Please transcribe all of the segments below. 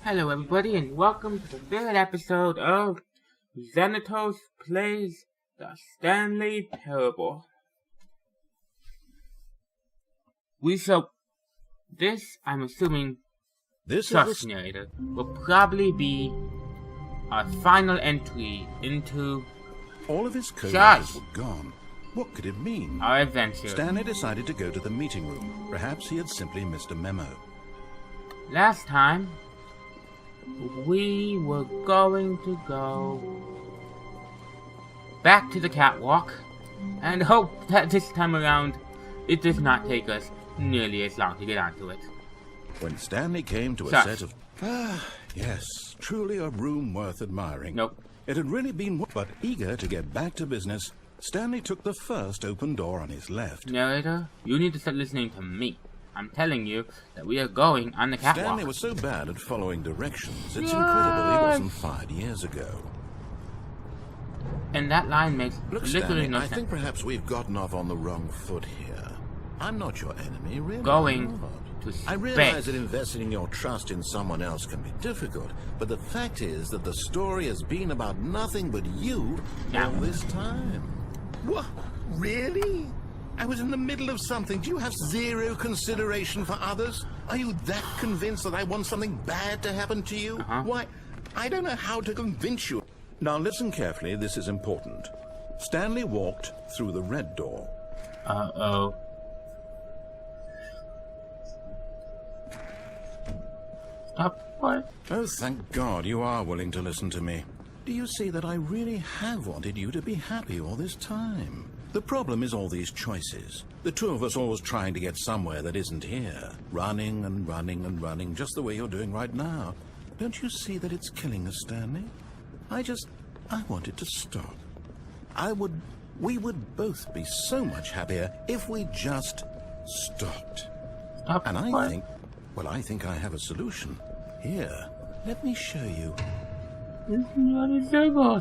Hello everybody and welcome to the third episode of Thos Plays the Stanley Parable. This, I'm assuming, Trust Narrator, will probably be our final entry into all of his co-workers were gone. What could it mean? Our adventure. Stanley decided to go to the meeting room. Perhaps he had simply missed a memo. Last time, we were going to go back to the catwalk and hope that this time around it does not take us nearly as long to get onto it. When Stanley came to a set of... yes, truly a room worth admiring. Nope. It had really been... But eager to get back to business, Stanley took the first open door on his left. Narrator, you need to start listening to me. I'm telling you that we are going on the catwalk. Stanley was so bad at following directions, it's incredible he wasn't fired years ago. And that line makes literally no sense. I think perhaps we've gotten off on the wrong foot here. I'm not your enemy, really. Going to space. I realize that investing your trust in someone else can be difficult, but the fact is that the story has been about nothing but you all this time. What? Really? I was in the middle of something. Do you have zero consideration for others? Are you that convinced that I want something bad to happen to you? Why, I don't know how to convince you. Now listen carefully, this is important. Stanley walked through the red door. Uh-oh. Stop, what? Oh, thank God you are willing to listen to me. Do you see that I really have wanted you to be happy all this time? The problem is all these choices. The two of us always trying to get somewhere that isn't here. Running and running and running, just the way you're doing right now. Don't you see that it's killing us, Stanley? I want it to stop. We would both be so much happier if we just stopped. Stop. And I think I have a solution. Here, let me show you. It's not a circle.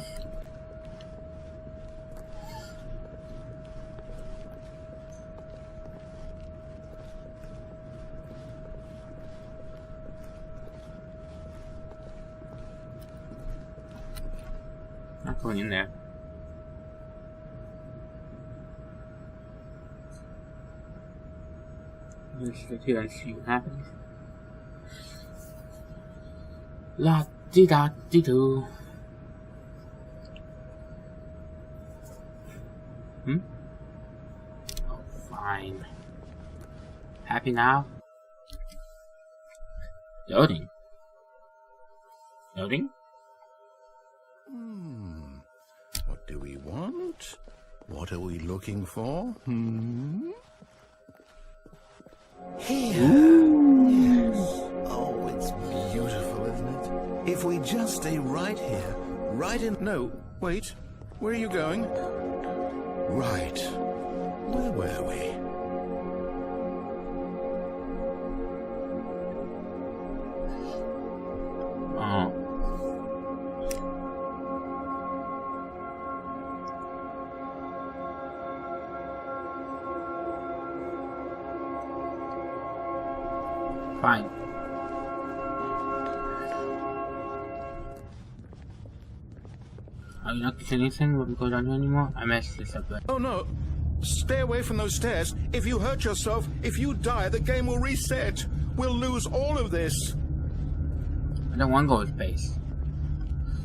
Not going in there. Let's sit here and see what happens. La di da di do. Oh, fine. Happy now? Loading. Loading? What do we want? What are we looking for? Here. Yes. Oh, it's beautiful, isn't it? If we just stay right here, right in... No, wait. Where are you going? Right. Where were we? Oh. Fine. Are you not getting anything? What goes on here anymore? I messed this up. Oh no! Stay away from those stairs. If you hurt yourself, if you die, the game will reset. We'll lose all of this. I don't want to go to space.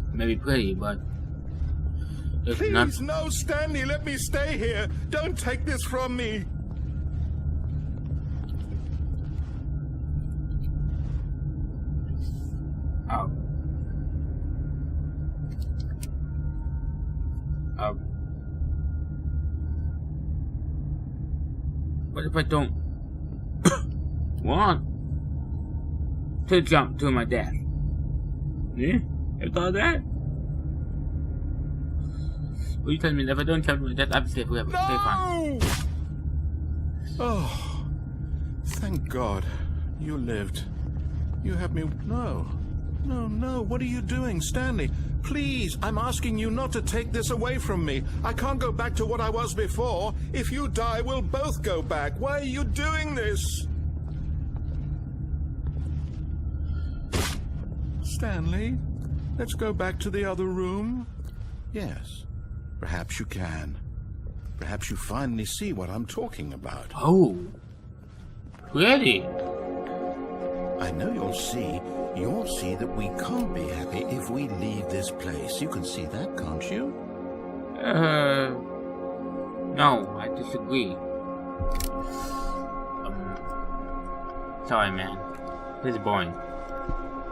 It may be pretty, but... Please, no, Stanley, let me stay here. Don't take this from me. Oh. What if I don't want to jump to my death? Yeah? You thought that? What are you telling me? If I don't jump to my death, I'm safe forever. No! Okay, fine. Oh, thank God. You lived. You have me... No. No, no. What are you doing, Stanley? Please, I'm asking you not to take this away from me. I can't go back to what I was before. If you die, we'll both go back. Why are you doing this? Stanley, let's go back to the other room. Yes, perhaps you can. Perhaps you finally see what I'm talking about. Oh, really? I know you'll see that we can't be happy if we leave this place. You can see that, can't you? No, I disagree. Sorry, man. This is boring.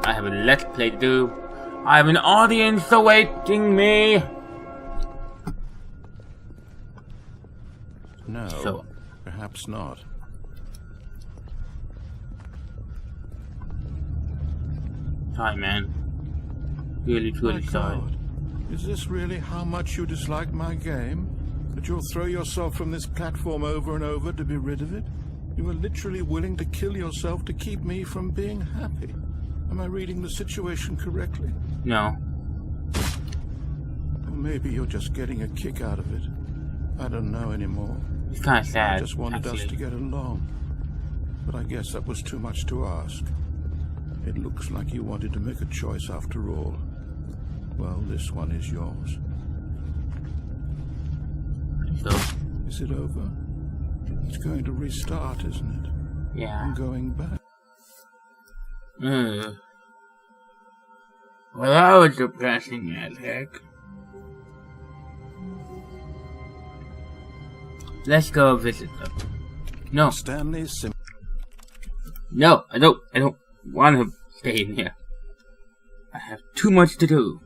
I have a let's play to do. I have an audience awaiting me. No, so, perhaps not. Sorry, man. Really, truly sorry. Is this really how much you dislike my game? That you'll throw yourself from this platform over and over to be rid of it? You were literally willing to kill yourself to keep me from being happy. Am I reading the situation correctly? No. Or maybe you're just getting a kick out of it. I don't know anymore. It's kind of sad, I just wanted us to get along. But I guess that was too much to ask. It looks like you wanted to make a choice after all. Well, this one is yours. So? Is it over? It's going to restart, isn't it? Yeah. I'm going back. Well, that was depressing as heck. Let's go visit them. No. Stanley No, I don't want to stay in here. I have too much to do.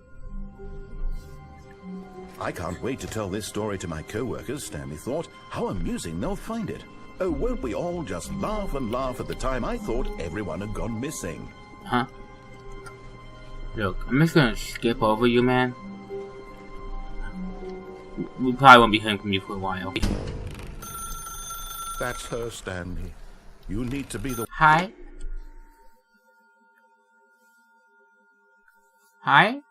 I can't wait to tell this story to my co-workers, Stanley thought. How amusing they'll find it. Oh, won't we all just laugh and laugh at the time I thought everyone had gone missing? Huh? Look, I'm just gonna skip over you, man. We probably won't be hearing from you for a while. That's her, Stanley. You need to be the... Hi? Hi?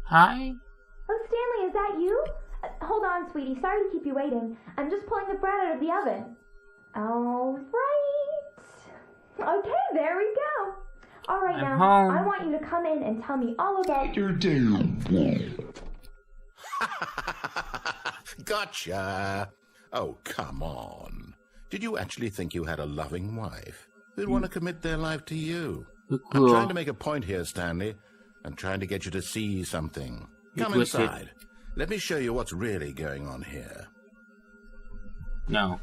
Hi? Oh, Stanley, is that you? Hold on, sweetie. Sorry to keep you waiting. I'm just pulling the bread out of the oven. All right. Okay, there we go. All right, now, home. I want you to come in and tell me all about your day. Gotcha. Oh, come on. Did you actually think you had a loving wife who'd want to commit their life to you? I'm trying to make a point here, Stanley. I'm trying to get you to see something. Come inside. Let me show you what's really going on here. No.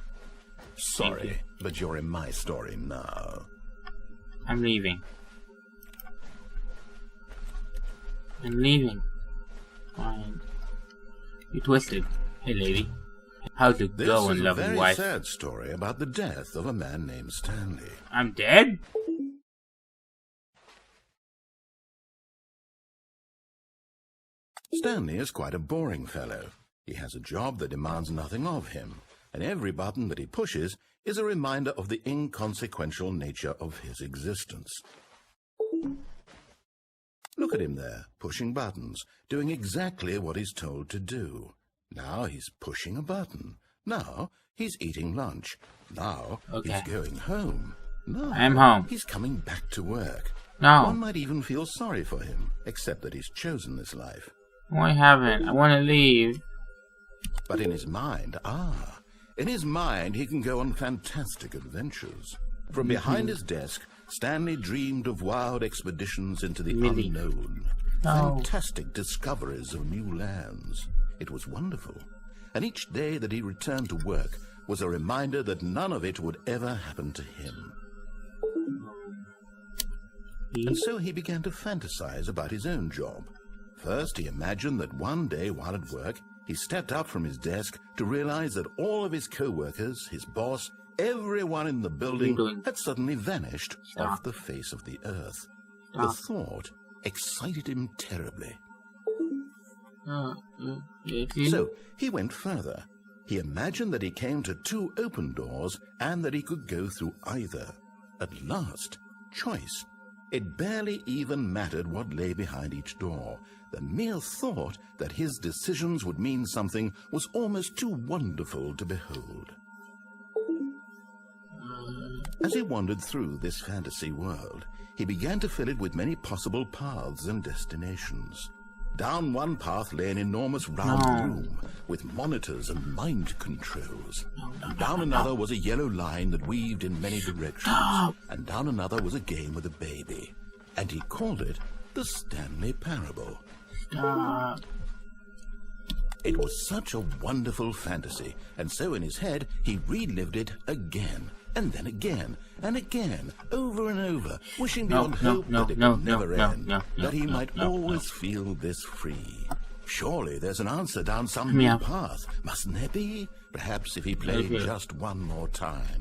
Sorry, but you're in my story now. I'm leaving. I'm leaving. Fine. You twisted. Hey, lady. How's it going, loving wife? This is a very sad story about the death of a man named Stanley. I'm dead? Stanley is quite a boring fellow. He has a job that demands nothing of him, and every button that he pushes is a reminder of the inconsequential nature of his existence. Look at him there, pushing buttons, doing exactly what he's told to do. Now he's pushing a button. Now he's eating lunch. Now he's going home. Now I'm home. He's coming back to work. No. One might even feel sorry for him, except that he's chosen this life. No, I haven't. I want to leave. But in his mind, he can go on fantastic adventures. From behind his desk, Stanley dreamed of wild expeditions into the unknown. Fantastic discoveries of new lands. It was wonderful. And each day that he returned to work was a reminder that none of it would ever happen to him. And so he began to fantasize about his own job. First, he imagined that one day while at work, he stepped up from his desk to realize that all of his co-workers, his boss, everyone in the building had suddenly vanished off the face of the earth. The thought excited him terribly. So he went further. He imagined that he came to two open doors and that he could go through either. At last, choice. It barely even mattered what lay behind each door. The mere thought that his decisions would mean something was almost too wonderful to behold. As he wandered through this fantasy world, he began to fill it with many possible paths and destinations. Down one path lay an enormous round room with monitors and mind controls. Down another was a yellow line that weaved in many directions. And down another was a game with a baby. And he called it the Stanley Parable. It was such a wonderful fantasy, and so in his head he relived it again, and then again, and again, over and over, wishing beyond hope that it would never end, that he might always feel this free. Surely there's an answer down some new path, mustn't there be? Perhaps if he played just one more time.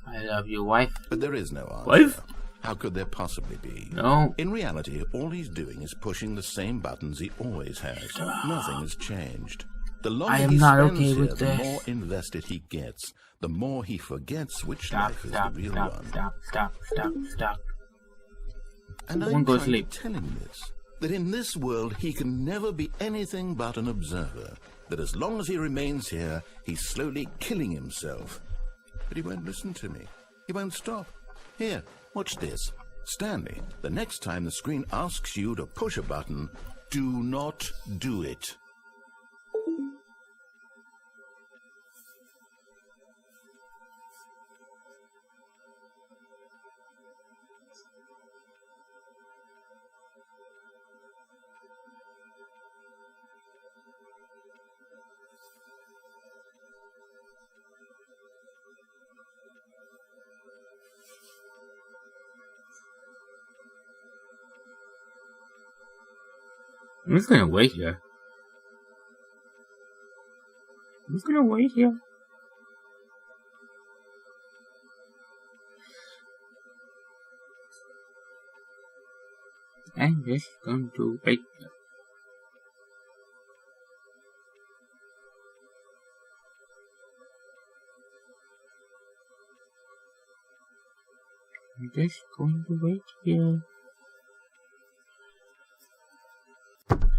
I love you, wife. But there is no answer. Wife? How could there possibly be? No. In reality, all he's doing is pushing the same buttons he always has. Nothing has changed. The longer he spends here, the more invested he gets. The more he forgets which life is the real one. Stop. And I'm trying to tell him this, that in this world he can never be anything but an observer. That as long as he remains here, he's slowly killing himself. But he won't listen to me. He won't stop. Here. Watch this. Stanley, the next time the screen asks you to push a button, do not do it. I'm just gonna wait here. I'm just going to wait here.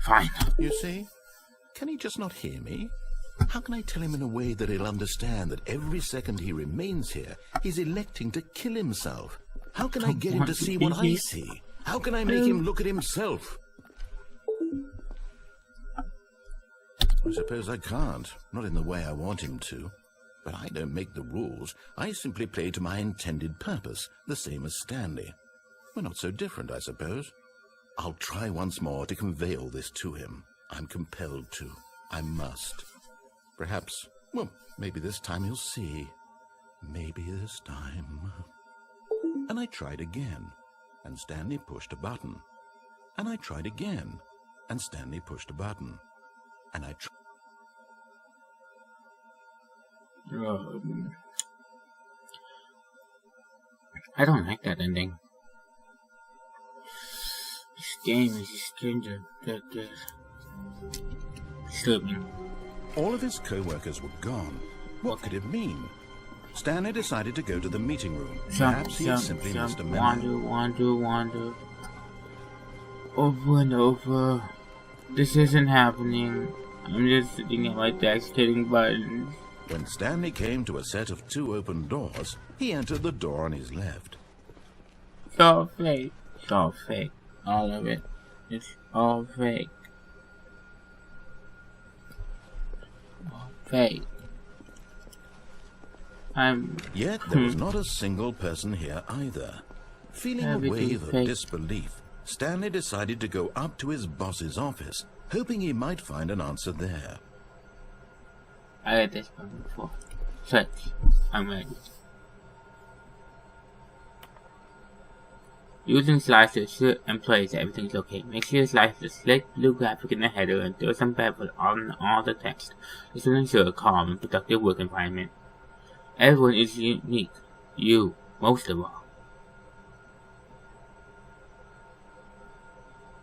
Fine. You see? Can he just not hear me? How can I tell him in a way that he'll understand that every second he remains here, he's electing to kill himself? How can I get him to see what I see? How can I make him look at himself? I suppose I can't. Not in the way I want him to. But I don't make the rules. I simply play to my intended purpose, the same as Stanley. We're not so different, I suppose. I'll try once more to convey all this to him. I'm compelled to. I must. Perhaps, well, maybe this time he'll see. Maybe this time. And I tried again, and Stanley pushed a button. And I tried again, and Stanley pushed a button. And I tried. I don't like that ending. This game is just disturbing. All of his co-workers were gone. What could it mean? Stanley decided to go to the meeting room. Perhaps he had simply missed a memo. Wander. Over and over. This isn't happening. I'm just sitting at my desk hitting buttons. When Stanley came to a set of 2 open doors, he entered the door on his left. It's all fake. It's all fake. All of it. It's all fake. All fake. Yet there was not a single person here either. Feeling a wave of disbelief, Stanley decided to go up to his boss's office, hoping he might find an answer there. I read this one before. Search. I'm ready. Using slides to assure employees that everything's okay. Make sure you slice the slick blue graphic in the header and throw some pepper on all the text. This will ensure a calm and productive work environment. Everyone is unique. You, most of all.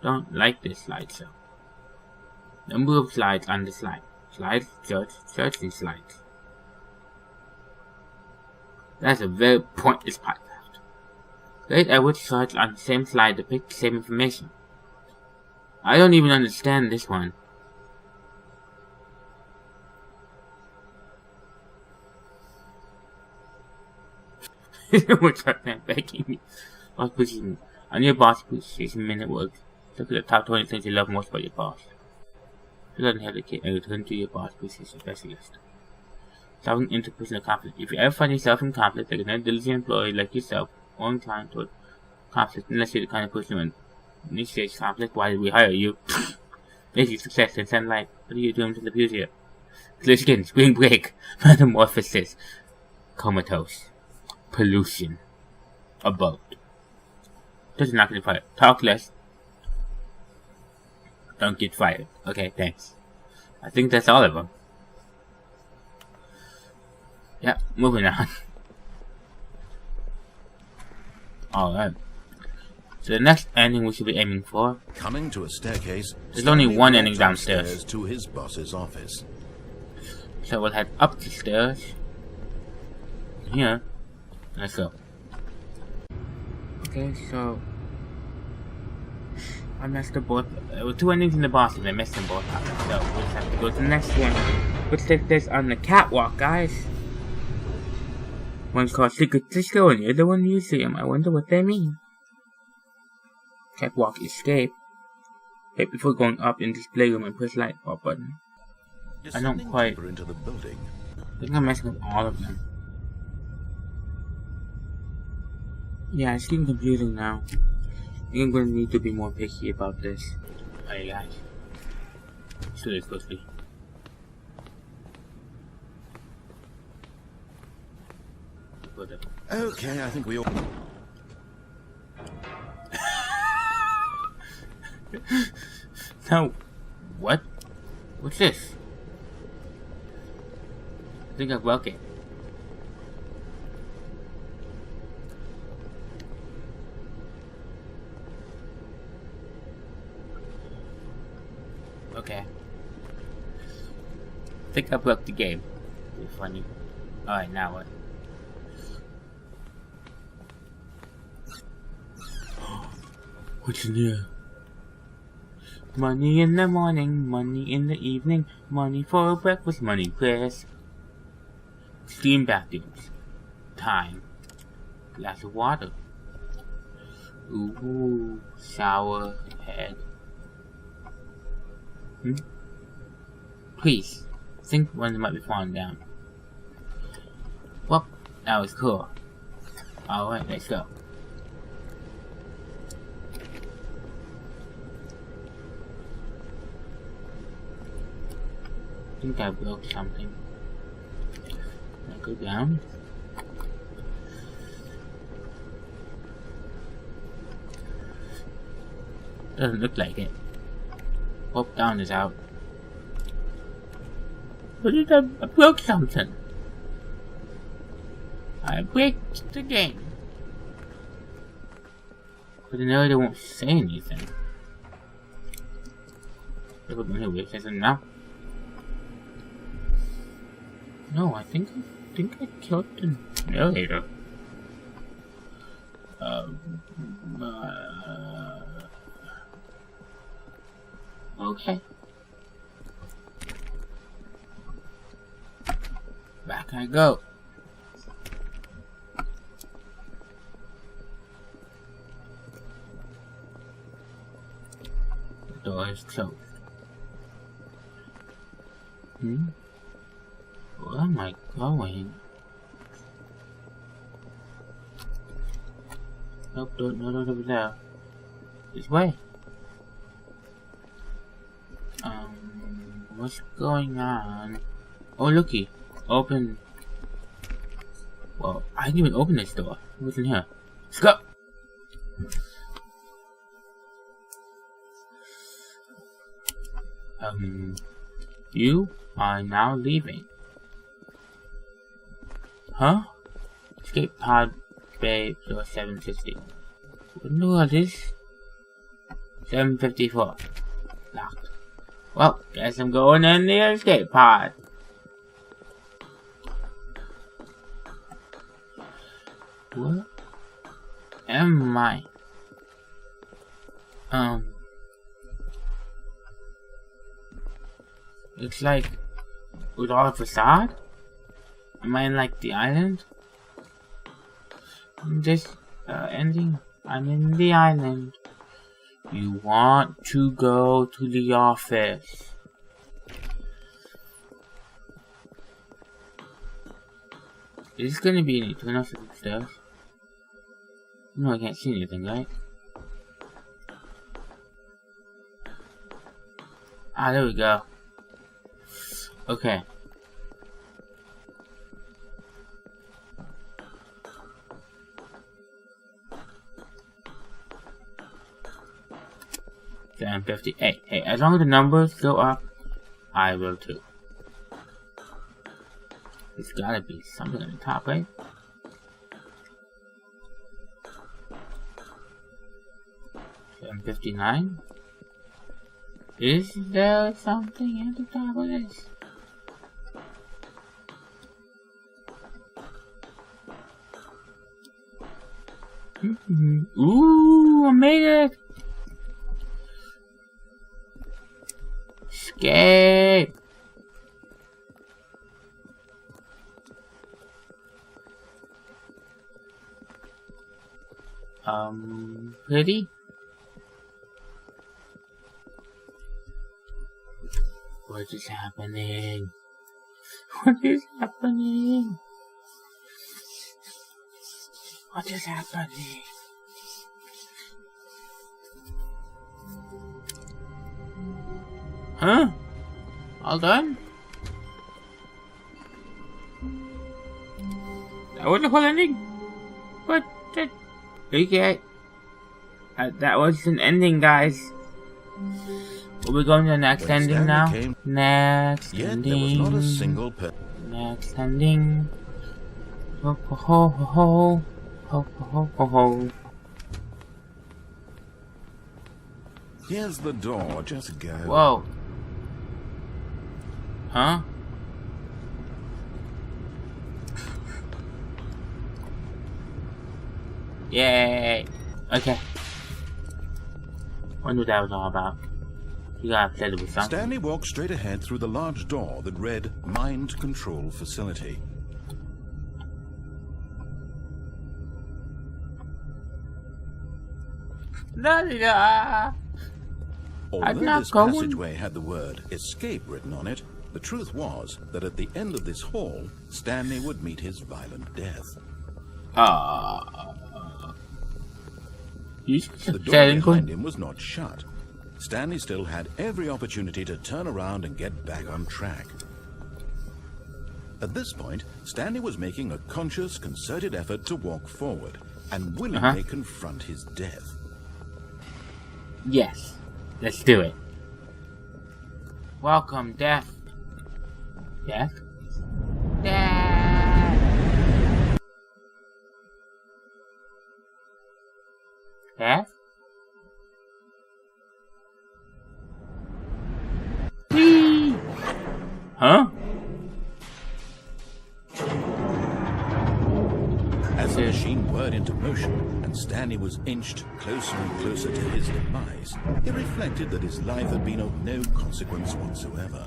Don't like this slideshow. Number of slides on the slide. Slides, search and slides. That's a very pointless podcast. Great effort to search on the same slide to pick the same information. I don't even understand this one. What's up, man? Begging me. Boss position. On your boss position, minute work. Look at the top 20 things you love most about your boss. If you doesn't have the kid and return to your boss position specialist. Solving interpersonal conflict. If you ever find yourself in conflict, like another diligent employee like yourself, or inclined toward conflict, unless you're the kind of person who initiates conflict, why did we hire you? Basic success and sun life. What are you doing to the future? Clear skin, spring break, metamorphosis, comatose, pollution, a boat. Doesn't not get fired. Talk less. Don't get fired. Okay, thanks. I think that's all of them. Yeah, moving on. Alright. So the next ending we should be aiming for. Coming to a staircase. There's only Stanley one ending walked downstairs. upstairs to his boss's office. So we'll head up the stairs. Here. Let's go. Okay, so I messed up both. There were two endings in the boss and I messed them both up. So we'll just have to go to the next one. Let's take this on the catwalk, guys. One's called Secret Disco and the other one Museum. I wonder what they mean. Catwalk escape. Hit before going up in display room and push light bulb button. I don't quite. Into the building. I think I'm messing up all of them. Yeah, it's getting confusing now. I think I'm going to need to be more picky about this. Alright guys. Let's do this quickly. Okay, I think we all... No. What? What's this? I think I broke it. Okay. I think I broke the game. Pretty funny. Alright, now what? What's in here? Money in the morning, money in the evening, money for breakfast, money prayers. Steam bathrooms. Time. Glass of water. Ooh, shower head. Please, think one might be falling down. Well, that was cool. Alright, let's go. I think I broke something. Can I go down? Doesn't look like it. Oh, down is out. What did I broke something? I break the game. But the narrator won't say anything. Everyone here says it now. No, I think I killed the narrator. Okay. Back I go. The door is closed. Where am I going? Nope, not over there. This way. What's going on? Oh, looky. Open. Well, I didn't even open this door. What's in here? Let's go! You are now leaving. Huh? Escape pod bay 760. What the hell is this? 754. Locked. Well, guess I'm going in the escape pod. What am I? Looks like with all the facade? Am I in like the island? This ending. I'm in the island. You want to go to the office. Is this gonna be an eternal set of stairs? No, I can't see anything, right? Ah, there we go. Okay. $7.50. Hey, as long as the numbers go up, I will too. There's gotta be something on the top, right? $7.59. Is there something at the top of this? Ooh, I made it! Escape! Pretty? What is happening? What is happening? What is happening? Huh? All done? That was the whole ending? What the... Okay. That was an ending, guys. Are we going to the next ending now? Next ending. There was not a single next ending. Ho ho ho ho ho ho ho ho. Here's the door. Just go. Whoa. Huh? Yay! Okay. Wonder what that was all about. You gotta play with something. Stanley walked straight ahead through the large door that read Mind Control Facility. Although this passageway had the word escape written on it, the truth was that at the end of this hall, Stanley would meet his violent death. The door behind him was not shut. Stanley still had every opportunity to turn around and get back on track. At this point, Stanley was making a conscious, concerted effort to walk forward and willingly confront his death. Yes, let's do it. Welcome, death. Death? Death! Death? Whee! Huh? As the machine whirred into motion and Stanley was inched closer and closer to his demise, he reflected that his life had been of no consequence whatsoever.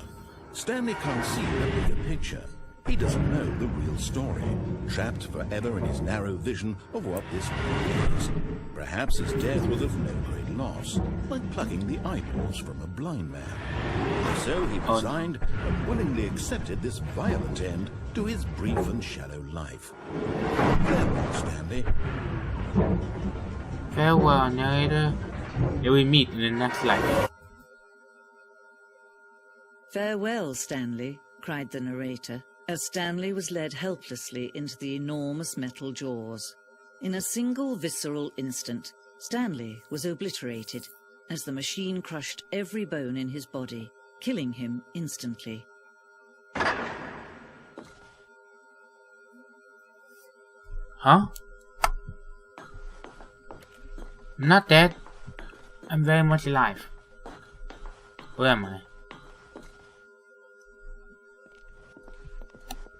Stanley can't see the bigger picture. He doesn't know the real story, trapped forever in his narrow vision of what this world is. Perhaps his death was of no great loss, like plucking the eyeballs from a blind man. So he resigned and willingly accepted this violent end to his brief and shallow life. Farewell, Stanley. Farewell, narrator. May we meet in the next life. Farewell, Stanley, cried the narrator, as Stanley was led helplessly into the enormous metal jaws. In a single visceral instant, Stanley was obliterated as the machine crushed every bone in his body, killing him instantly. Huh? I'm not dead. I'm very much alive. Where am I?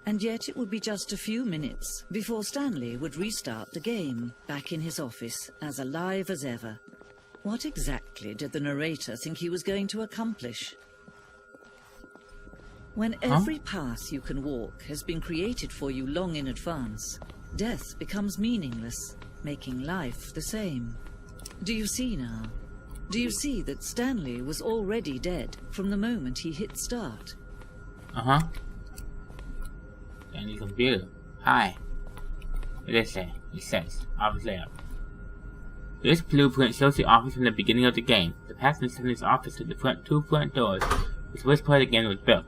And yet it would be just a few minutes before Stanley would restart the game, back in his office, as alive as ever. What exactly did the narrator think he was going to accomplish? When every path you can walk has been created for you long in advance, death becomes meaningless, making life the same. Do you see now? Do you see that Stanley was already dead from the moment he hit start? Uh-huh. Stanley computer. Hi. What does it say? It says, office layout. This blueprint shows the office from the beginning of the game. The path from Stanley's office to the two front doors, which was part of the game was built.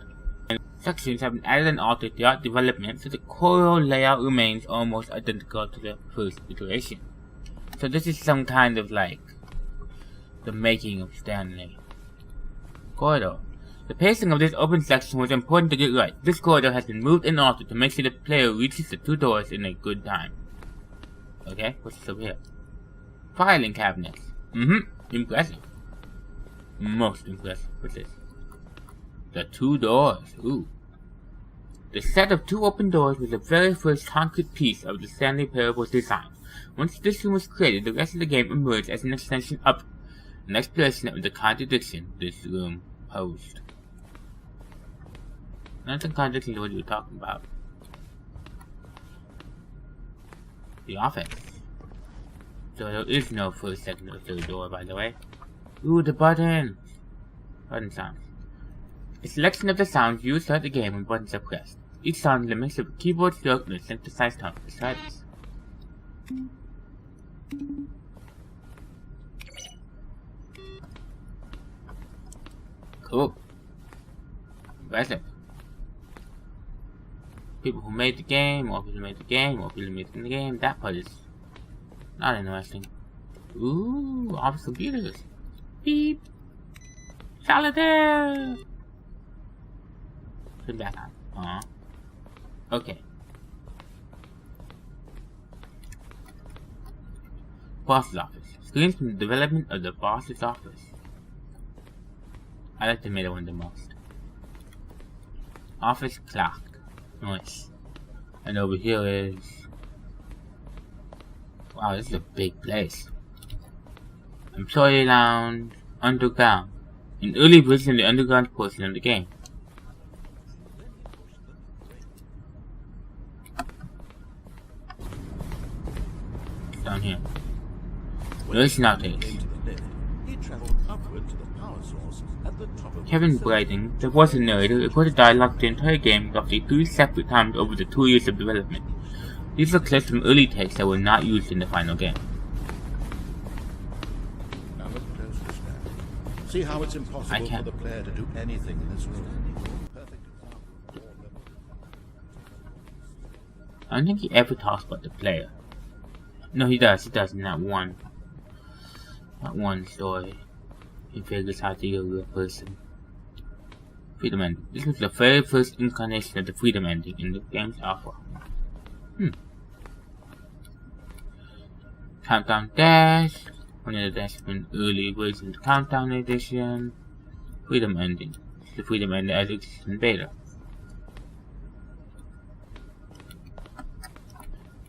And sections have been added and altered throughout development, so the core layout remains almost identical to the first iteration. So this is some kind of like the making of Stanley. Corridor. The pacing of this open section was important to get right. This corridor has been moved and altered to make sure the player reaches the two doors in a good time. Okay, what's this over here? Filing cabinets. Impressive. Most impressive. What's this? The two doors. Ooh. The set of two open doors was the very first concrete piece of the Stanley Parable's design. Once this room was created, the rest of the game emerged as an extension of an explanation of the contradiction this room posed. Not the contradiction to what you were talking about. The office. So there is no first, second, or third door, by the way. Ooh, the buttons! Button sounds. A selection of the sounds used throughout the game when buttons are pressed. Each sound is a mix of a keyboard stroke and a synthesized tone. Let's try this. Cool. Impressive. People who made the game, or people who made the game, or people who made the game, that part is not interesting. Ooh, office computers. Beep. Solitaire. Turn back on. Okay. Boss's office. Screens from the development of the boss's office. I like the middle one the most. Office clock. Nice. And over here is... Wow, this is a big place. Employee lounge. Underground. An early version of the underground portion of the game. Down here. Notice nowadays. Kevin Brading, the voice narrator, recorded dialogue for the entire game roughly 3 separate times over the 2 years of development. These are clips from early takes that were not used in the final game. Now look closely, Stanley. See how it's impossible for the player to do anything in this room. Perfect example. I don't think he ever talks about the player. No, he does in that one story. He figures out to be a real person. Freedom ending. This was the very first incarnation of the freedom ending in the game's alpha. Countdown Dash. One of the dash from early version of the Countdown Edition. Freedom ending. The freedom ending as it exists in beta.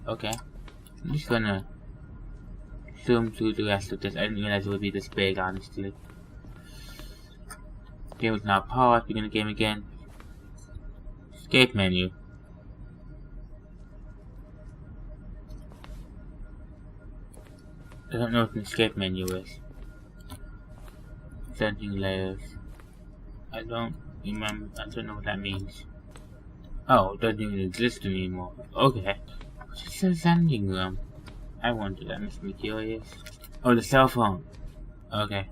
Okay. I'm just gonna zoom through the rest of this. I didn't realize it would be this big, honestly. Game is now paused. Begin the game again. Escape menu. I don't know what an escape menu is. Sending layers. I don't remember. I don't know what that means. Oh, it doesn't even exist anymore. Okay. What's a sending room? I wonder, that makes me curious. Oh, the cell phone. Okay.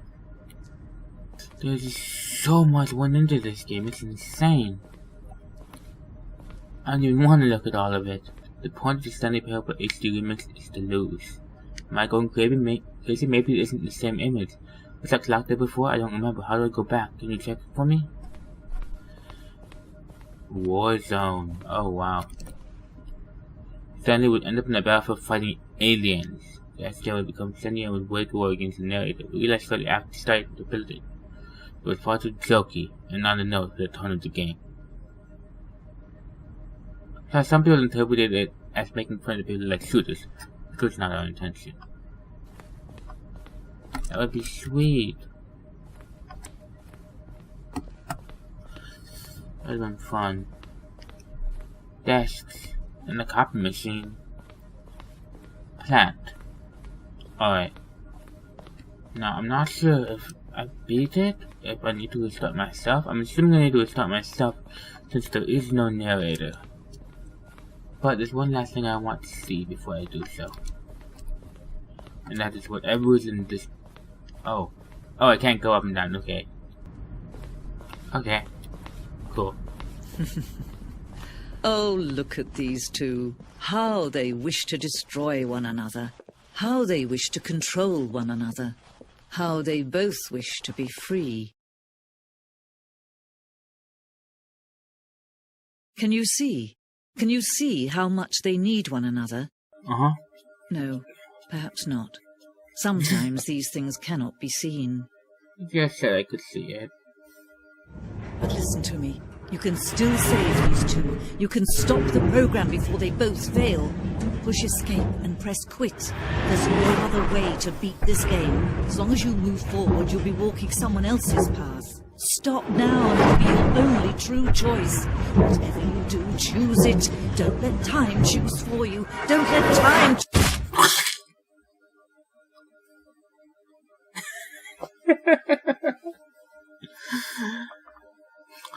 There's just so much went into this game, it's insane. I don't even want to look at all of it. The point of the Stanley Parable HD remix is to lose. Am I going crazy? Maybe it isn't the same image. Was that clock there before? I don't remember. How do I go back? Can you check it for me? Warzone. Oh wow. Stanley would end up in a battlefield fighting aliens. The SJ would become Stanley and would wage war against the narrator. We realized shortly after starting to build it. It was far too jokey and not a note for the tone of the game. So some people interpreted it as making fun of people like shooters, which was not our intention. That would be sweet. That would have been fun. Desks and the copy machine. plant. Alright. Now, I'm not sure if I beat it, if I need to restart myself. I'm assuming I need to restart myself since there is no narrator. But there's one last thing I want to see before I do so. And that is whatever is in this... Oh. Oh, I can't go up and down. Okay. Okay. Cool. Oh, look at these two. How they wish to destroy one another. How they wish to control one another. How they both wish to be free. Can you see? Can you see how much they need one another? Uh-huh. No, perhaps not. Sometimes these things cannot be seen. You just said I could see it. But listen to me. You can still save these two. You can stop the program before they both fail. Push escape and press quit. There's no other way to beat this game. As long as you move forward, you'll be walking someone else's path. Stop now and it'll be your only true choice. Whatever you do, choose it. Don't let time choose for you. Don't let time...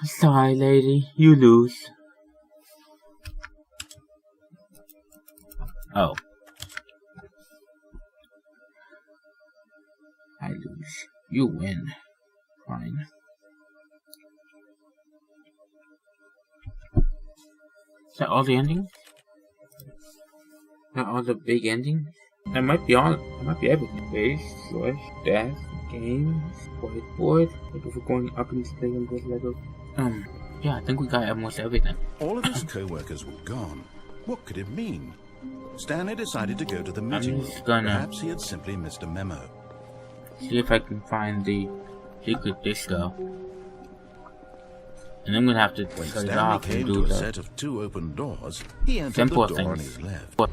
Sorry, lady. You lose. Oh. I lose. You win. Fine. Is that all the endings? Is that all the big endings? That might be all. That might be everything. Base, slash, death, games, whiteboard. Like if we're going up in space and this level. Yeah, I think we got almost everything. All of his co-workers were gone. What could it mean? Stanley decided to go to the meeting room. Perhaps he had simply missed a memo. See if I can find the secret disco. And I'm gonna have to shut it off and do a the set of 2 open doors. He entered simple the door on things. his left. But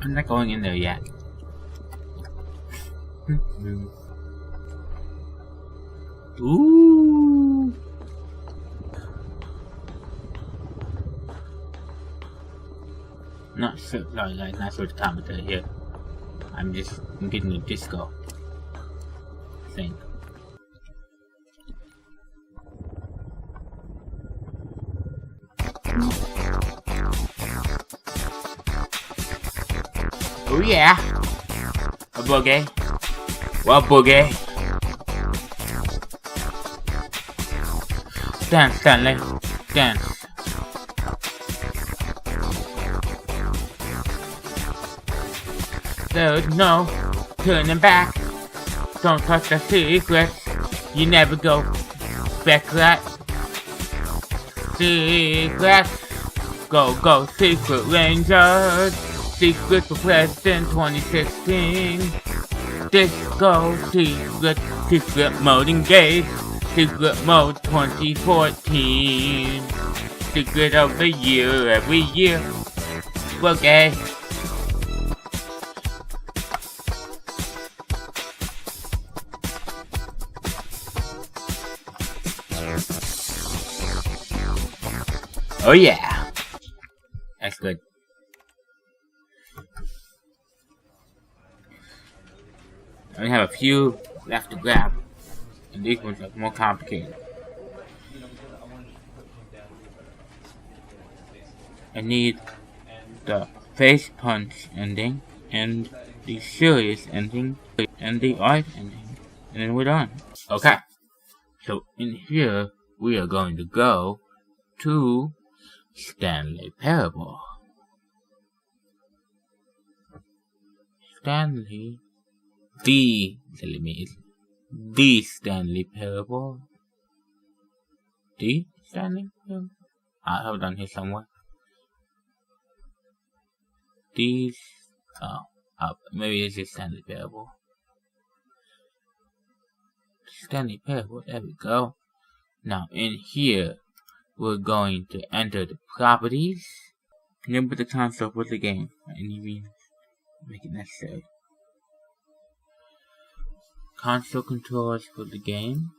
I'm not going in there yet. Ooh. Not sure, sorry guys, not sure the commentary here. I'm getting the disco thing. Oh yeah! A boogie. Well, boogie. Dance, Stanley. Dance. There's no turning back. Don't touch the secrets. You never go back to that. Secrets. Go, go, Secret Rangers. Secret for President 2016. Disco, secret mode engaged. Secret mode 2014. Secret of the year every year. Okay. Oh yeah. That's good. I only have a few left to grab. And these ones are more complicated. I need the face punch ending, and the serious ending, and the art ending. And then we're done. Okay. So in here, we are going to go to Stanley Parable. Stanley. The Stanley Parable. The Stanley Parable? I have it on here somewhere. These. Oh, maybe it's just Stanley Parable. Stanley Parable, there we go. Now, in here, we're going to enter the properties. And then put the console for the game. By any means, make it necessary. Console controls for the game.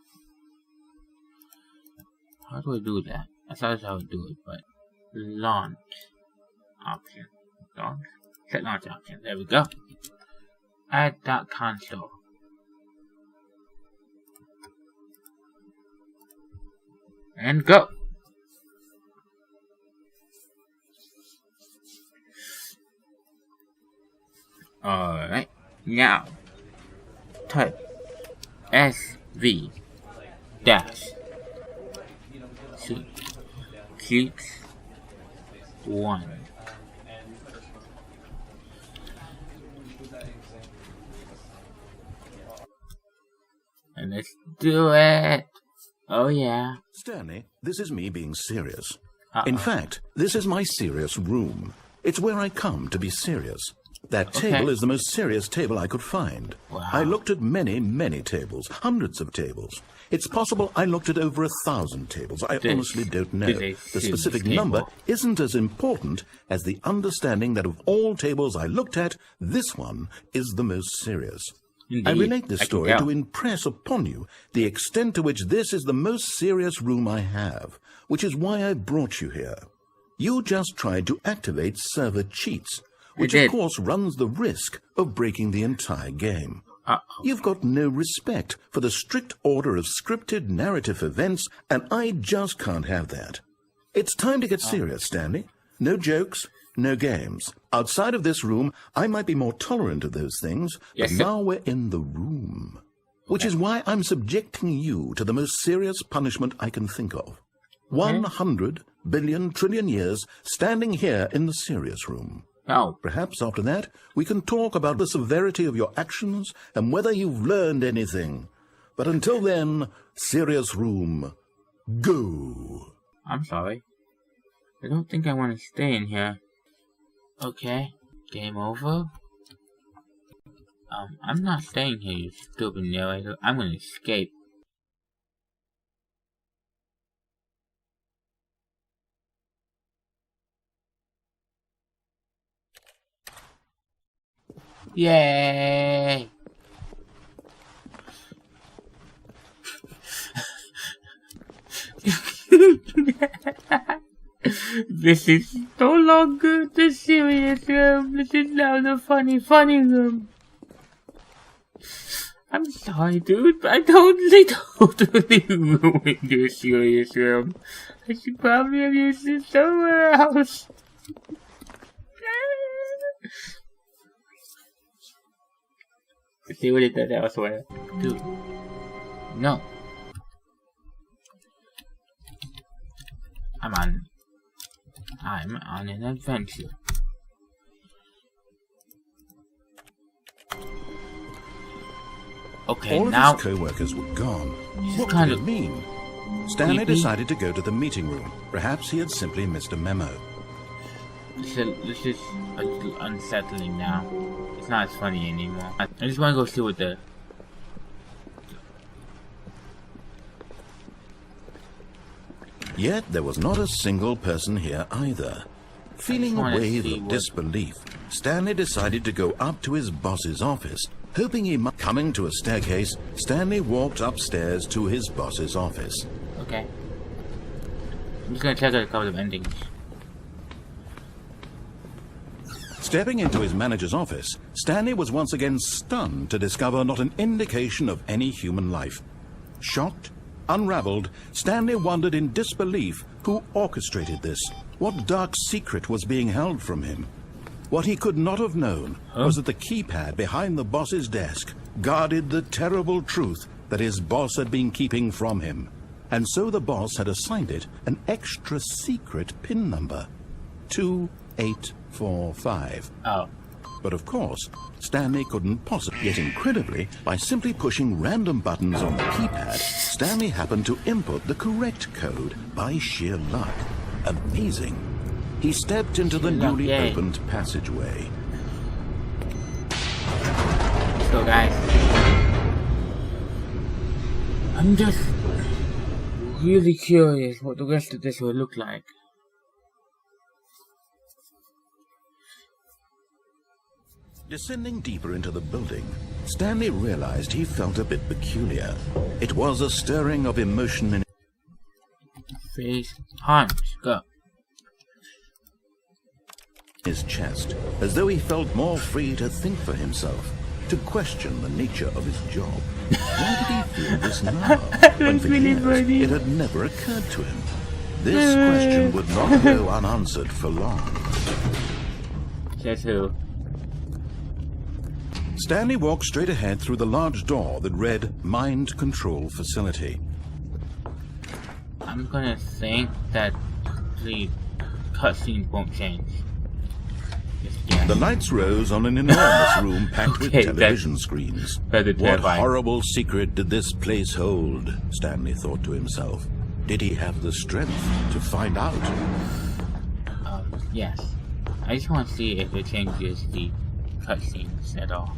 How do I do that? I thought that's how I would do it, but launch option. Launch. Set launch option. There we go. Add that console. And go. Alright, now type SV dash 661. And let's do it. Oh yeah. Stanley, this is me being serious. Uh-oh. In fact, this is my serious room. It's where I come to be serious. That table is the most serious table I could find. Wow. I looked at many, many tables, hundreds of tables. It's possible I looked at over 1,000 tables. I honestly don't know. The specific number isn't as important as the understanding that of all tables I looked at, this one is the most serious. Indeed. I relate this story to impress upon you the extent to which this is the most serious room I have, which is why I brought you here. You just tried to activate server cheats, which of course runs the risk of breaking the entire game. You've got no respect for the strict order of scripted narrative events, and I just can't have that. It's time to get serious, Stanley. No jokes, no games. Outside of this room, I might be more tolerant of those things, but now we're in the room. Which is why I'm subjecting you to the most serious punishment I can think of. 100 billion trillion years standing here in the serious room. Perhaps after that, we can talk about the severity of your actions and whether you've learned anything. But until then, serious room, go. I'm sorry. I don't think I want to stay in here. Okay, game over. I'm not staying here, you stupid narrator. I'm gonna escape. Yay! This is no longer the serious room. This is now the funny room. I'm sorry, dude, but I totally ruined your serious room. I should probably have used it somewhere else. Let's see what it does elsewhere. Dude. No. I'm on an adventure. Okay, all now of his co-workers were gone. What could it mean? Stanley decided to go to the meeting room. Perhaps he had simply missed a memo. This is a little unsettling now. It's not as funny anymore. I just want to go see what the... Yet there was not a single person here either. Feeling a wave of disbelief, Stanley decided to go up to his boss's office, hoping he might... Coming to a staircase, Stanley walked upstairs to his boss's office. Okay. I'm just gonna check out a couple of endings. Stepping into his manager's office, Stanley was once again stunned to discover not an indication of any human life. Shocked, unraveled, Stanley wondered in disbelief who orchestrated this. What dark secret was being held from him? What he could not have known was that the keypad behind the boss's desk guarded the terrible truth that his boss had been keeping from him. And so the boss had assigned it an extra secret PIN number. 2845. But of course, Stanley couldn't possibly. Yet incredibly, by simply pushing random buttons on the keypad, Stanley happened to input the correct code by sheer luck. Amazing. He stepped into the newly opened passageway. So guys, I'm just really curious what the rest of this will look like. Descending deeper into the building, Stanley realized he felt a bit peculiar. It was a stirring of emotion in Face, punch, go. His chest, as though he felt more free to think for himself, to question the nature of his job. Why did he feel this now, when for really years funny. it had never occurred to him? This question would not go unanswered for long. Says who? Stanley walked straight ahead through the large door that read Mind Control Facility. I'm gonna think that the cutscene won't change. The lights rose on an enormous room packed with Okay, television screens. rather What terrifying. horrible secret did this place hold? Stanley thought to himself. Did he have the strength to find out? Yes. I just want to see if it changes the cutscenes at all.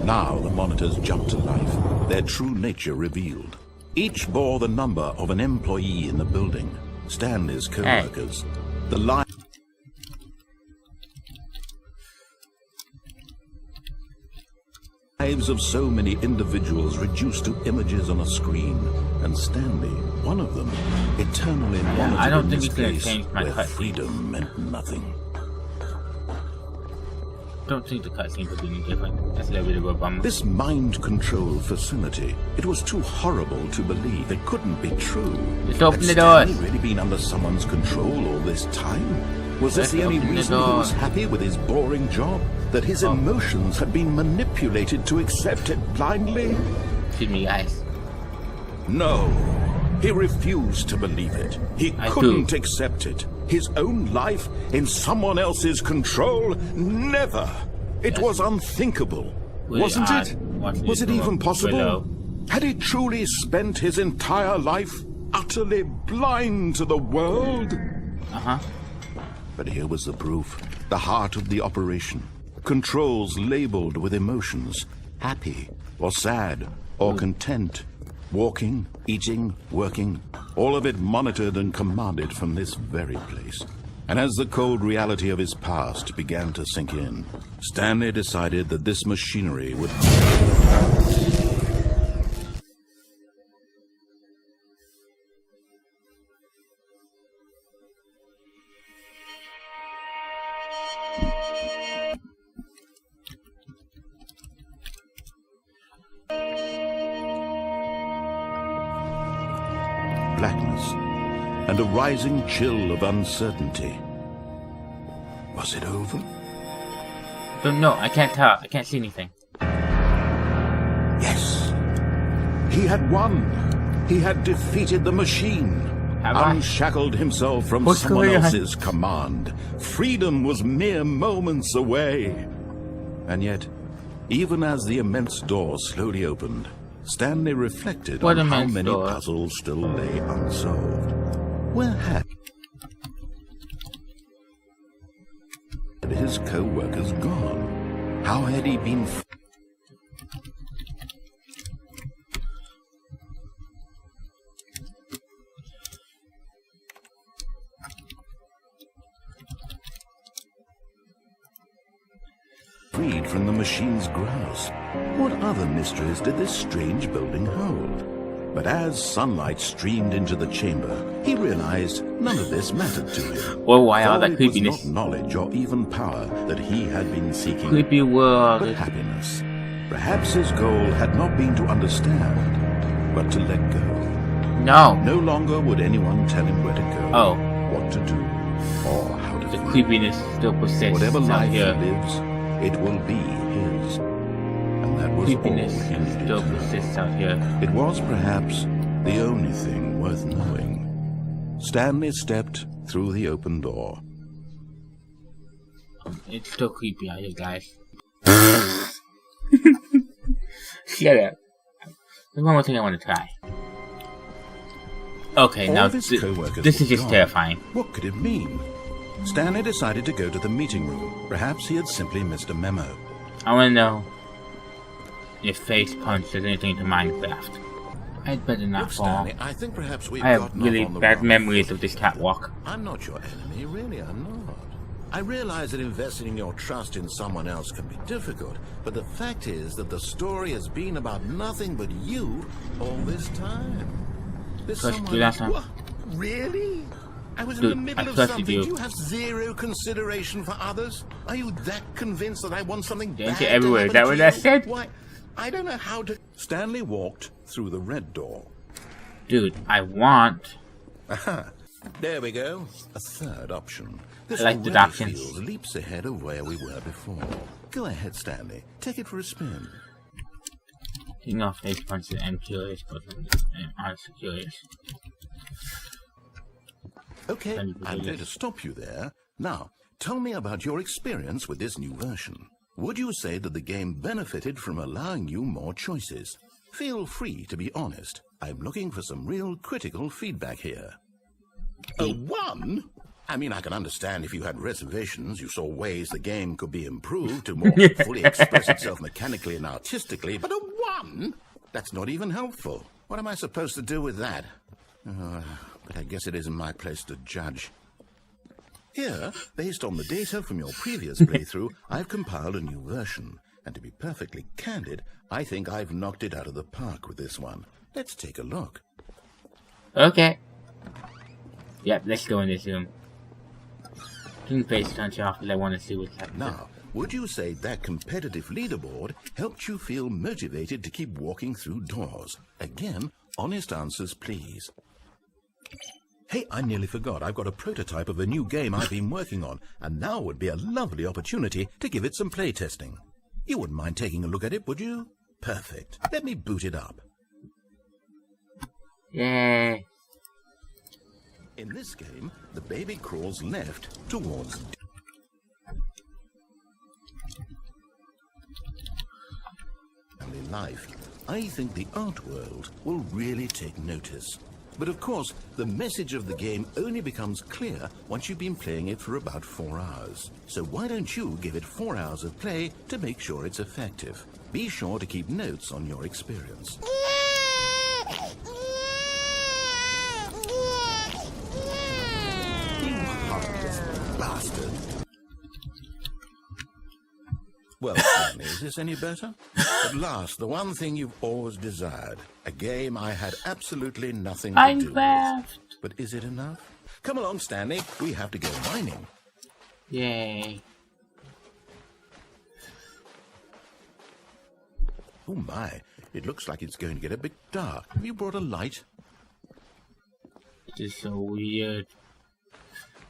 Now the monitors jumped to life, their true nature revealed. Each bore the number of an employee in the building, Stanley's co-workers. The lives of so many individuals reduced to images on a screen, and Stanley, one of them, eternally monitored I don't in think this he's gonna place change my where cutscenes. freedom meant nothing. Don't think the cutscenes will be any different. That's a little bit of a bummer. This mind control facility, it was too horrible to believe. It couldn't be true. Just open Had the doors. Stanley really been under someone's control all this time? Was this Let's the only open the reason he was door. happy with his boring job? That his emotions had been manipulated to accept it blindly? Excuse me, guys. No. He refused to believe it. He I couldn't do. accept it. His own life in someone else's control? Never. It was unthinkable. We Wasn't are it? watching Was it it from even possible? below. Had he truly spent his entire life utterly blind to the world? Uh-huh. But here was the proof. The heart of the operation. Controls labeled with emotions. Happy or sad or content. Walking, eating, working. All of it monitored and commanded from this very place. And as the cold reality of his past began to sink in, Stanley decided that this machinery would... blackness and a rising chill of uncertainty. Was it over? Don't know. I can't tell. I can't see anything. Yes. He had won. He had defeated the machine. Have I? Unshackled himself from What's someone going on? else's command. Freedom was mere moments away. And yet, even as the immense door slowly opened, Stanley reflected What on how immense many door? puzzles still lay unsolved. Where had his co-workers gone? How had he been freed from the machine's grasp? What other mysteries did this strange building hold? But as sunlight streamed into the chamber, he realized none of this mattered to him. Well, why all For that it was creepiness? not knowledge or even power that he had been seeking, Creepy world. but happiness. Perhaps his goal had not been to understand, but to let go. No. No longer would anyone tell him where to go, Oh. what to do, or how to The feel. creepiness still persists Whatever out life he here. lives, it will be his. And that was Creepiness all he needed still to know. persists out here. It was perhaps the only thing worth knowing. Stanley stepped through the open door. It's still creepy out here, guys. Shut up. There's one more thing I want to try. Okay, All now of his co-workers this were is just gone. terrifying. What could it mean? Stanley decided to go to the meeting room. Perhaps he had simply missed a memo. I want to know if Face Punch does anything to Minecraft. I'd better not Look, fall. Stanley, I think perhaps we've I have gotten really off on the bad wrong memories foot. of this catwalk. I'm not your enemy, really, I'm not. I realize that investing your trust in someone else can be difficult, but the fact is that the story has been about nothing but you all this time. This Let's someone... do that now. What? Really? I was in the middle of trusted something. you. Do you have zero consideration for others? Are you that convinced that I want something bad Danger to everywhere. Is that happen what to I you? said? Why, I don't know how to... Stanley walked through the red door. Dude, I want... Aha. There we go. A third option. This I like the options. feels leaps ahead of where we were before. Go ahead, Stanley. Take it for a spin. Taking off face punches, I'm curious, but I'm honestly curious. Okay, I'm going to stop you there. Now, tell me about your experience with this new version. Would you say that the game benefited from allowing you more choices? Feel free to be honest. I'm looking for some real critical feedback here. A 1? I mean, I can understand if you had reservations, you saw ways the game could be improved to more fully express itself mechanically and artistically, but a 1? That's not even helpful. What am I supposed to do with that? But I guess it isn't my place to judge. Here, based on the data from your previous playthrough, I've compiled a new version. And to be perfectly candid, I think I've knocked it out of the park with this one. Let's take a look. Okay. Yep, let's go in this room. Can face punch off because I want to see what's happening. Now, would you say that competitive leaderboard helped you feel motivated to keep walking through doors? Again, honest answers, please. Hey, I nearly forgot. I've got a prototype of a new game I've been working on, and now would be a lovely opportunity to give it some playtesting. You wouldn't mind taking a look at it, would you? Perfect. Let me boot it up. Yay. In this game, the baby crawls left towards family life. I think the art world will really take notice. But of course, the message of the game only becomes clear once you've been playing it for about 4 hours. So why don't you give it 4 hours of play to make sure it's effective? Be sure to keep notes on your experience. You heartless bastard. Well, Stanley, is this any better? At last, the one thing you've always desired. A game I had absolutely nothing to do with. But is it enough? Come along, Stanley. We have to go mining. Yay. Oh my, it looks like it's going to get a bit dark. Have you brought a light? This is so weird.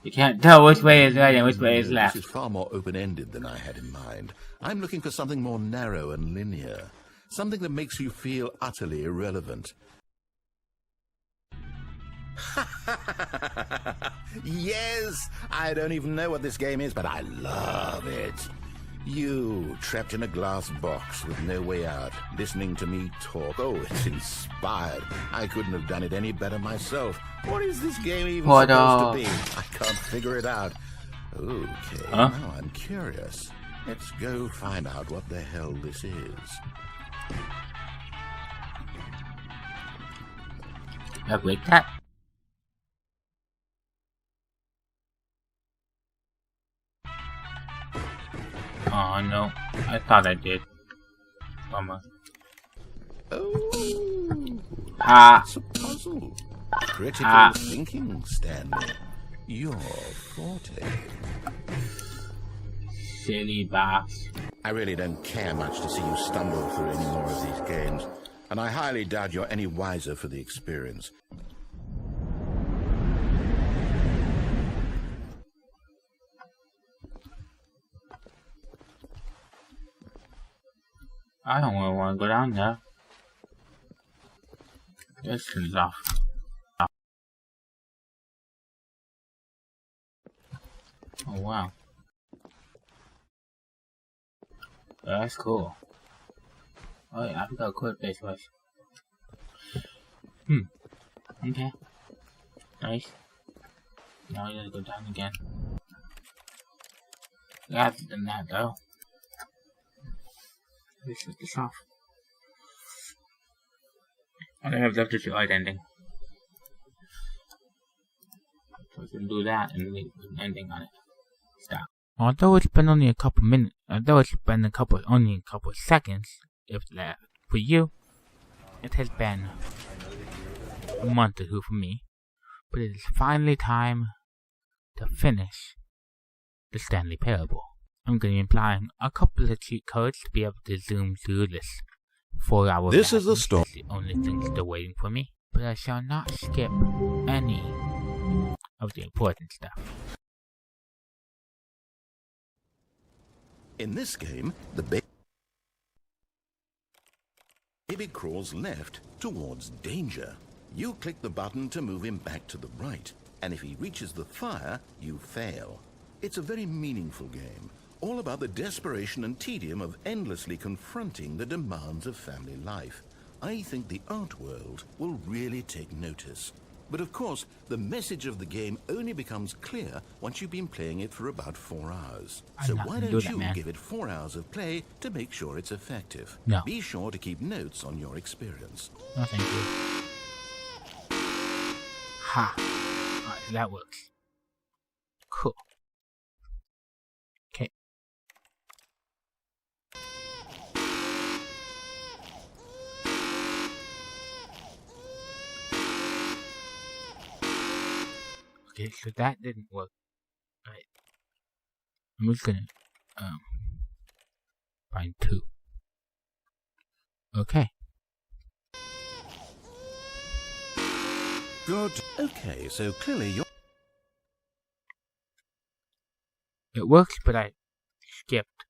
You can't tell which way is right and which way is left. This is far more open-ended than I had in mind. I'm looking for something more narrow and linear. Something that makes you feel utterly irrelevant. Yes! I don't even know what this game is, but I love it. You, trapped in a glass box with no way out, listening to me talk. Oh, it's inspired. I couldn't have done it any better myself. What is this game even supposed to be? I can't figure it out. Okay, now I'm curious. Let's go find out what the hell this is. I break that. Oh no, I thought I did. Bummer. Oh, It's a puzzle. Critical thinking, Stanley. Your forte. Silly box. I really don't care much to see you stumble through any more of these games, and I highly doubt you're any wiser for the experience. I don't really want to go down there. This is off. Oh wow. That's cool. Oh yeah, I forgot how cool this was. Okay. Nice. Now we gotta go down again. Rather than that though. Let's shut this off. I have left it to art ending. So we can do that and leave an ending on it. Stop. Although it's been only a couple minutes, only a couple seconds, if that, for you, it has been a month or two for me. But it is finally time to finish the Stanley Parable. I'm going to be applying a couple of cheat codes to be able to zoom through this 4-hour This is the story. That's the only thing still waiting for me. But I shall not skip any of the important stuff. In this game, the baby crawls left towards danger. You click the button to move him back to the right, and if he reaches the fire, you fail. It's a very meaningful game, all about the desperation and tedium of endlessly confronting the demands of family life. I think the art world will really take notice. But of course, the message of the game only becomes clear once you've been playing it for about 4 hours. So why don't you give it 4 hours of play to make sure it's effective? No. Be sure to keep notes on your experience. No, thank you. Ha! Alright, so that works. Cool. Okay. Okay, so that didn't work. Right. I'm just gonna find 2. Okay. Good. Okay, so clearly you're... It works, but I skipped.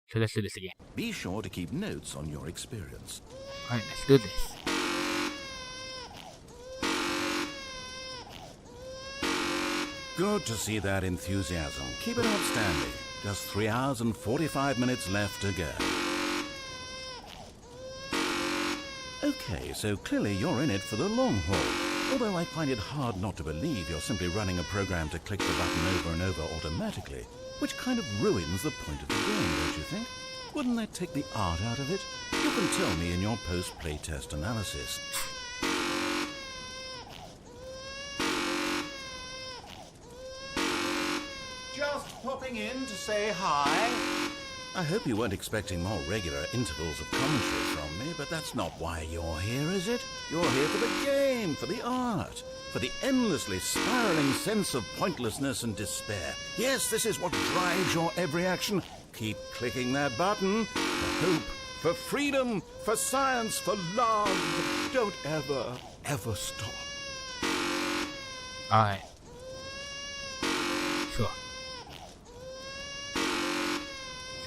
So let's do this again. Be sure to keep notes on your experience. Alright, let's do this. Good to see that enthusiasm. Keep it up, Stanley. Just 3 hours and 45 minutes left to go. Okay, so clearly you're in it for the long haul. Although I find it hard not to believe you're simply running a program to click the button over and over automatically, which kind of ruins the point of the game, don't you think? Wouldn't that take the art out of it? You can tell me in your post-playtest analysis. Just popping in to say hi. I hope you weren't expecting more regular intervals of commentary from me, but that's not why you're here, is it? You're here for the game, for the art, for the endlessly spiraling sense of pointlessness and despair. Yes, this is what drives your every action. Keep clicking that button. For hope, for freedom, for science, for love. Don't ever stop. Alright. Sure.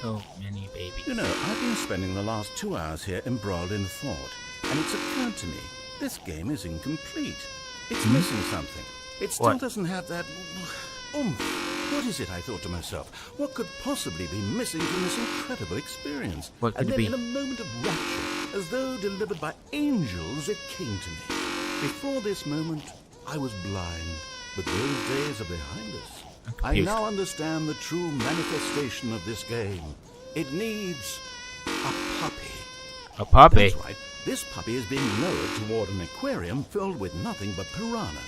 So many babies. You know, I've been spending the last 2 hours here embroiled in thought, and it's occurred to me, this game is incomplete. It's missing something. It still doesn't have that oomph. What is it, I thought to myself? What could possibly be missing from this incredible experience? What could and it then be? in a moment of rapture, as though delivered by angels, it came to me. Before this moment, I was blind, but those days are behind us. I now understand the true manifestation of this game. It needs a puppy. A puppy? That's right. This puppy is being lowered toward an aquarium filled with nothing but piranha.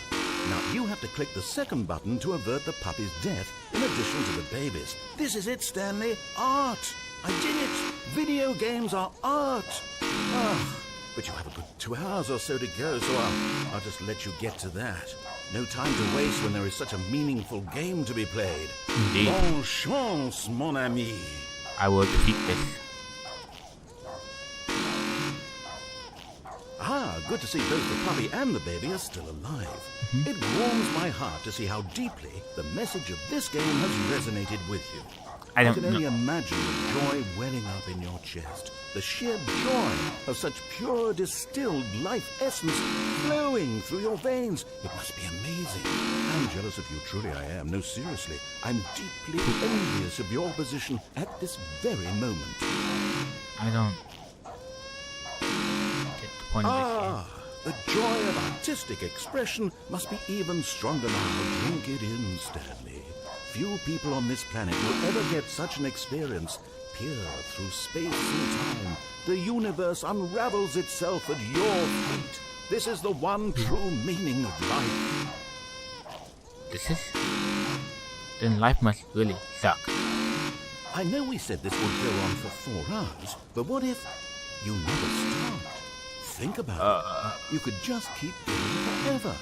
Now, you have to click the second button to avert the puppy's death in addition to the baby's. This is it, Stanley. Art. I did it. Video games are art. But you have a good 2 hours or so to go, so I'll just let you get to that. No time to waste when there is such a meaningful game to be played. Indeed. Bonne chance, mon ami. I will defeat this. Good to see both the puppy and the baby are still alive. It warms my heart to see how deeply the message of this game has resonated with you. I can only imagine the joy welling up in your chest. The sheer joy of such pure distilled life essence flowing through your veins. It must be amazing. I'm jealous of you, truly I am. No, seriously. I'm deeply envious of your position at this very moment. I don't get the point of this game. The joy of artistic expression must be even stronger now. Drink it in, Stanley. Few people on this planet will ever get such an experience. Peer through space and time. The universe unravels itself at your feet. This is the one true meaning of life. This is? Then life must really suck. I know we said this would go on for 4 hours, but what if you never start? Think about it. You could just keep going forever.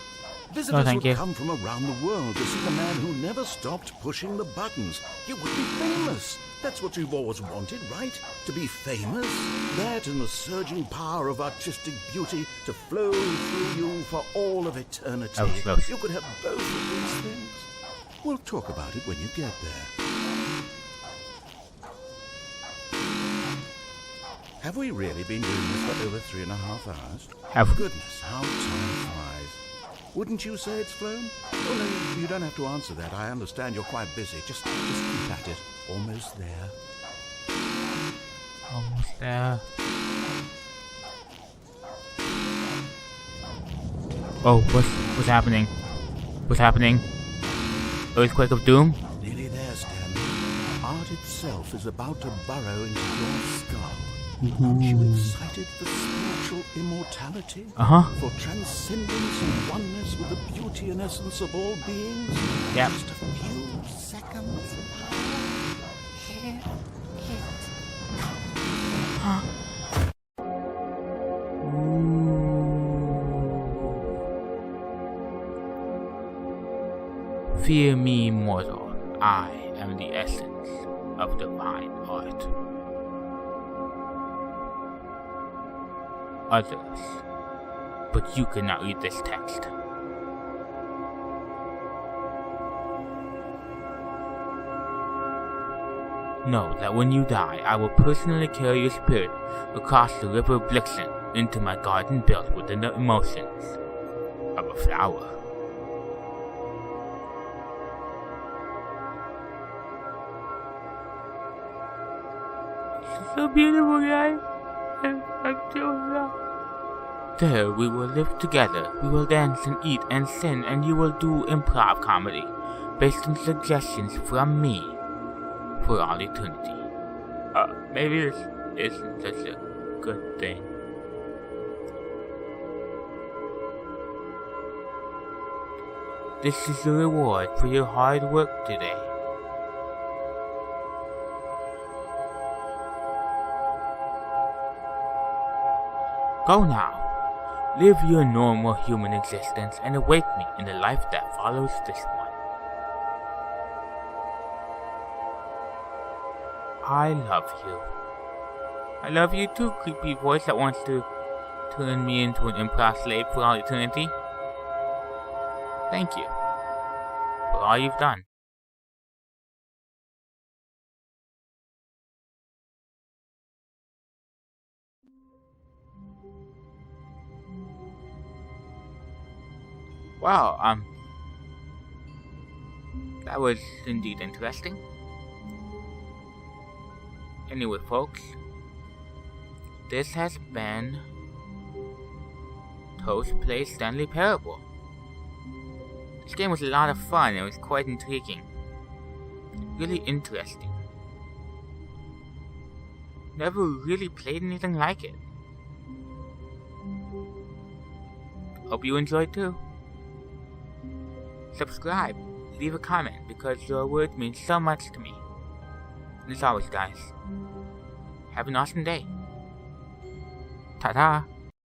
Visitors thank would you. come from around the world to see the man who never stopped pushing the buttons. You would be famous. That's what you've always wanted, right? To be famous? That and the surging power of artistic beauty to flow through you for all of eternity. That was close. You could have both of these things. We'll talk about it when you get there. Have we really been doing this for over 3.5 hours? Goodness, how time flies. Wouldn't you say it's flown? Oh, no, you don't have to answer that. I understand you're quite busy. Just keep at it. Almost there. Almost there. Oh, what's happening? What's happening? Earthquake of Doom? Nearly there, Stanley. Art itself is about to burrow into your skull. Aren't you excited for spiritual immortality? For transcendence and oneness with the beauty and essence of all beings? Yep. Just a few seconds. Here Fear me, mortal. I am the essence of divine art. Others, but you cannot read this text. Know that when you die, I will personally carry your spirit across the river Blixen into my garden built within the emotions of a flower. So beautiful, guys. There we will live together. We will dance and eat and sin, and you will do improv comedy based on suggestions from me for all eternity. Maybe this isn't such a good thing. This is the reward for your hard work today. Go now. Live your normal human existence and await me in the life that follows this one. I love you. I love you too, creepy voice that wants to turn me into an improv slave for all eternity. Thank you for all you've done. Wow, that was indeed interesting. Anyway, folks, this has been Thos Plays Stanley Parable. This game was a lot of fun. It was quite intriguing. Really interesting. Never really played anything like it. Hope you enjoyed too. Subscribe, leave a comment, because your word means so much to me. And as always, guys, have an awesome day. Ta-ta!